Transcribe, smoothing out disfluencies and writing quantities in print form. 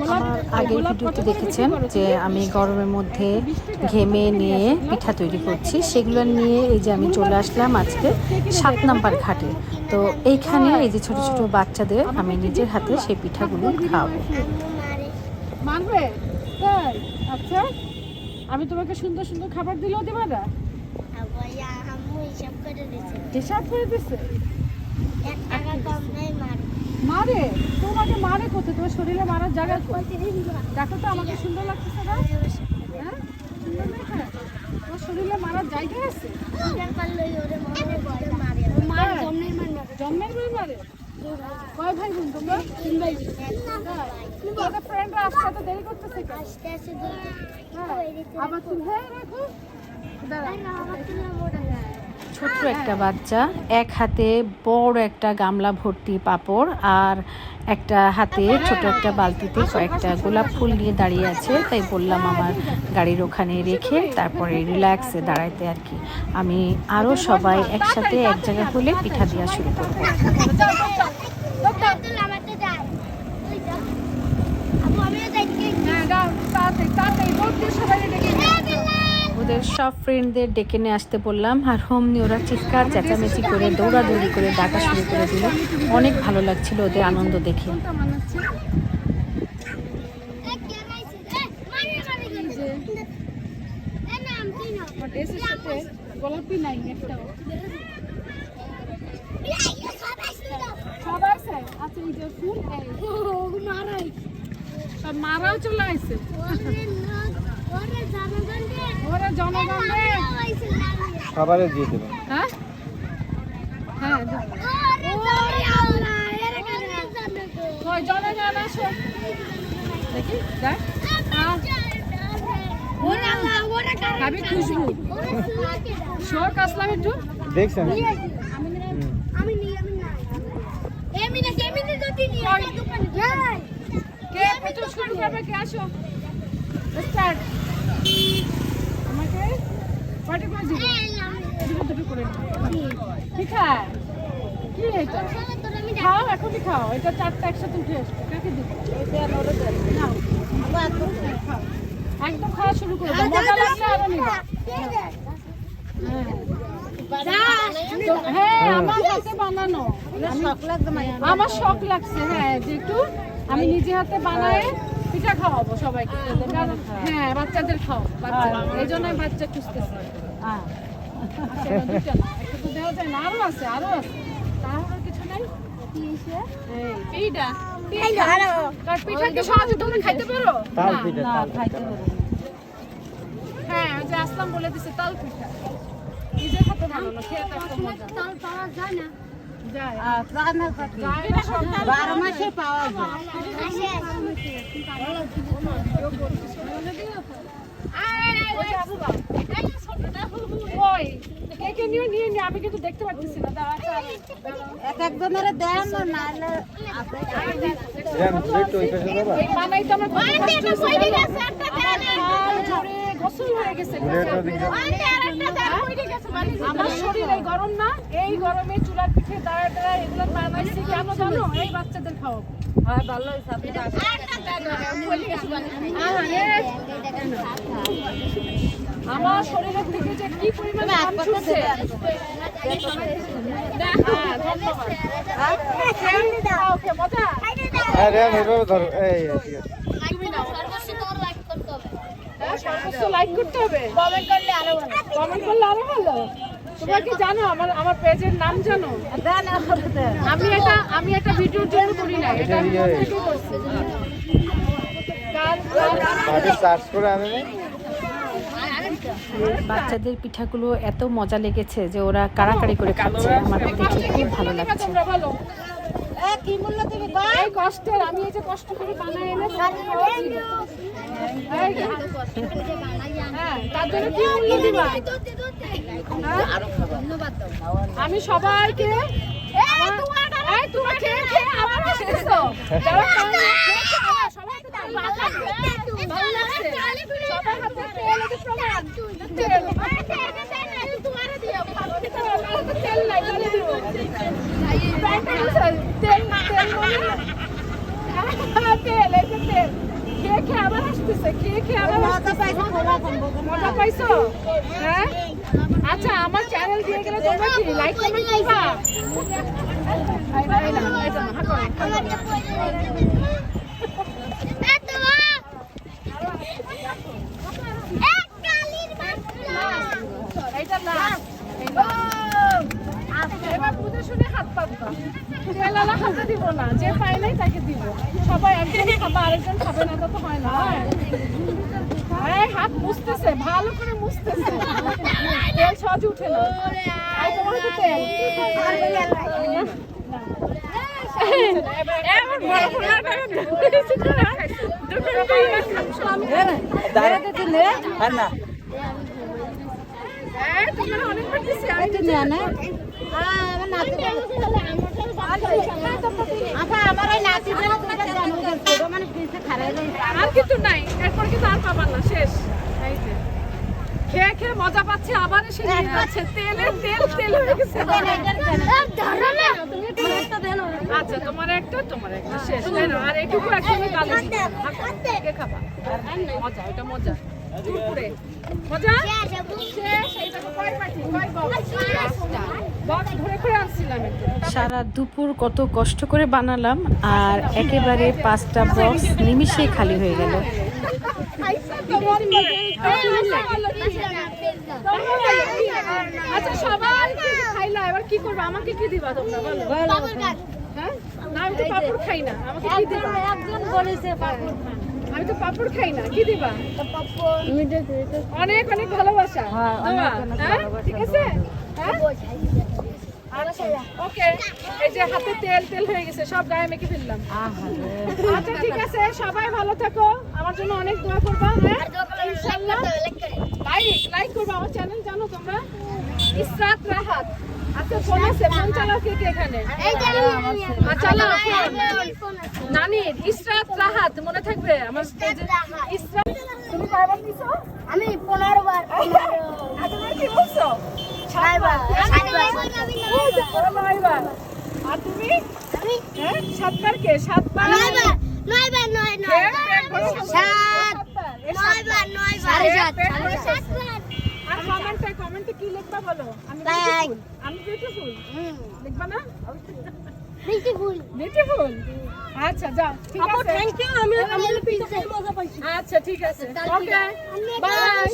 আমার আগের ভিডিওতে দেখেছেন যে আমি গরমের মধ্যে ঘেমে নিয়ে পিঠা তৈরি করছি, সেগুলো নিয়ে এই যে আমি চলে আসলাম আজকে 7 নাম্বার ঘাটে। তো এইখানে এই যে ছোট ছোট বাচ্চাদের আমি নিজের হাতে সেই পিঠাগুলো খাওয়াবো। মানবে তাই? আচ্ছা, আমি তোমাকে সুন্দর সুন্দর খাবার দিলেও দেবা না? হিসাব করে দিচ্ছে। মারে তোমাকে মারে কোথায়? তোমার শরীরে মারার জায়গা দেখো তো, আমাকে সুন্দর লাগতেছে না? হ্যাঁ, সুন্দর না? তোমার শরীরে মারার জায়গা আছে? জন্মের বই মারে? কয় ভাই বোন তোমরা? 3 ভাই। তোমাদের ফ্রেন্ডরা আসতে তো দেরি করতেছে কেন? আবার তুমি রাখো ছোট্ট একটা বাচ্চা এক হাতে বড় একটা গামলা ভর্তি পাপড় আর একটা হাতে ছোট একটা বালতিতে কয়েকটা গোলাপ ফুল নিয়ে দাঁড়িয়ে আছে। তাই বললাম আমার গাড়ির ওখানে রেখে তারপরে রিল্যাক্সে দাঁড়াইতে আর কি। আমি আরও সবাই একসাথে এক জায়গায় হলে পিঠা দেওয়া শুরু করবো। ওদের সব ফ্রেন্ডদের ডেকে নিয়ে আসতে বললাম, আর হোমনি ওরা চিৎকার চেঁচামেচি করে দৌড়াদৌড়ি করে ডাকা শুরু করে দিল। অনেক ভালো লাগছিল ওদের আনন্দ দেখে। মারাও চলে আসছে। খাবারে দিয়ে দেবেন। হ্যাঁ হ্যাঁ, জনগণ আসো দেখি দেখ। আমি খুশবু শোক আসলাম একটু দেখছেন? কে প্রথম শুরু করবে? কে আসো স্টার্ট। আমাকে কয়টা করে দিবে? দুটো করে ঠিক আছে। কি এটা? খাও, এখনই খাও। এটা 4টা একসাথে উঠে আসবে। কাকে দিবে? নাও একদম খাওয়া শুরু করে দাও। মজা লাগলে আরো নিবা। হ্যাঁ, আমার হাতে বানানো। আমার শখ লাগছে, হ্যাঁ, যেহেতু আমি নিজে হাতে বানাই পিঠা খাওয়াবো সবাইকে। হ্যাঁ, বাচ্চাদের খাও, এই জন্য বাচ্চা খুঁজতেছে। একটু তো দেওয়া যায় না? আরো আছে, আরো আছে। তাহলে কিছু নাই। পিঠা কি সহজে তোমরা খাইতে পারো? হ্যাঁ, ওই যে আসলাম বলে দিছে তাল পিঠা নিজের হাতে বানানো, খেয়ে একটা মজা। তাল পাওয়া যায় না? যায়, 12 মাসে পাওয়া যায়। আমি কিন্তু দেখতে পাচ্ছি না। একজনের দেন না গোসল হয়ে গেছে। আমার শরীর এই গরম না, এই গরমে চুলার পিঠে দাঁড়া দাঁড়া এগুলো বানাইছি কেন জানো? এই বাচ্চাদের খাওয়াবো। ভালো আমার শরীরের থেকে যে কি পরিমাণে ঘাম ছুটছে। লাইক করতে হবে, কমেন্ট করলে আরো ভালো। তোমরা কি জানো আমার পেজের নাম জানো? আমি একটা ভিডিওর জন্য করি না, এটা আমি মন থেকে করছি। বাচ্চাদের পিঠাগুলো এত মজা লেগেছে যে ওরা কাড়াকাড়ি করে খাচ্ছে, আমার দেখে খুব ভালো লাগছে। কি মূল্য দেবে? এই কষ্টের, আমি এই যে কষ্ট করে বানাই এনে তার জন্য কি মূল্য দিবা? আমি সবাইকে তেল লাগতেছে? খেয়ে আবার মজা পাইছো? হ্যাঁ? আচ্ছা, আমার চ্যানেল দিয়ে গেলে তোমরা কি লাইক কমেন্ট করবা? এই না, হাত ধরো। এইটা লাস্ট। এবার বুঝে শুনে হাত পাতবা। তেলালা হাতে দিব না, যে পায় নাই তাকে দিব। সবাই একজন খাবা, আরেকজন খাবে না, তা তো হয় না। এই হাত মুছতেছে, ভালো করে মুছতেছে। তেল সহজে উঠে না। এই তোমার হাতে তেল। এবার বড় করে আর কারণ তোমরা অনেক পারতেছি। আর কিছু নাই, এরপর কিন্তু আর পাবার না, শেষ। খেয়ে খেয়ে মজা পাচ্ছে, আবার এসে নিয়ে যাচ্ছে। তেল হয়ে গেছে। আচ্ছা, তোমার একটা শেষ। আর এইটুকু একদমই গালে কে খাবা? মজা, এটা মজা। দুপুরে মজা শেষ। এইটাকে কয় পাটি, কয় বক্স ধরে করে আনছিলাম একটু। সারা দুপুর কত কষ্ট করে বানালাম, আর একেবারে 5টা বক্স নিমিষেই খালি হয়ে গেল। আচ্ছা, সবাই খাইলা, এবার কি করবে? আমাকে কি দিবা তোমরা বলো? হ্যাঁ, না আমি তো পাপড় খাই না, আমাকে কি দিবা? আমি তো পাপড় খাই না, কি দিবা? অনেক অনেক ভালোবাসা। হ্যাঁ, ঠিক আছে। ওকে, এই যে হাতে তেল হয়ে গেছে, সব গায়ে মেখে ফেললাম। আচ্ছা, ঠিক আছে, সবাই ভালো থাকো, আমার জন্য অনেক দোয়া করবা। হ্যাঁ, ইনশাআল্লাহ লাইক করবা আমার চ্যানেল, জানো তোমরা? ইসরাত রাহাত। আচ্ছা, ফোন আছে, ফোন চালাও কে এখানে? চালাও ফোন। নানির ইসরাত রাহাত মনে থাকবে আমার? ইসরাত, তুমি কয়বার দিছো? আমি 15 বার। তুমি কি বলছো? 6 বার। আর তুমি? হ্যাঁ, 7 বার। কে 7 বার? 9 বার। 9 বার। 7 বার। আর কমেন্টে কি লিখবা বলো? আমি বিউটিফুল লিখবা না? বিউটিফুল। আচ্ছা, যাও, ঠিক আছে। Thank you. আমি মজা পাইছি। আচ্ছা, ঠিক আছে। Okay, by.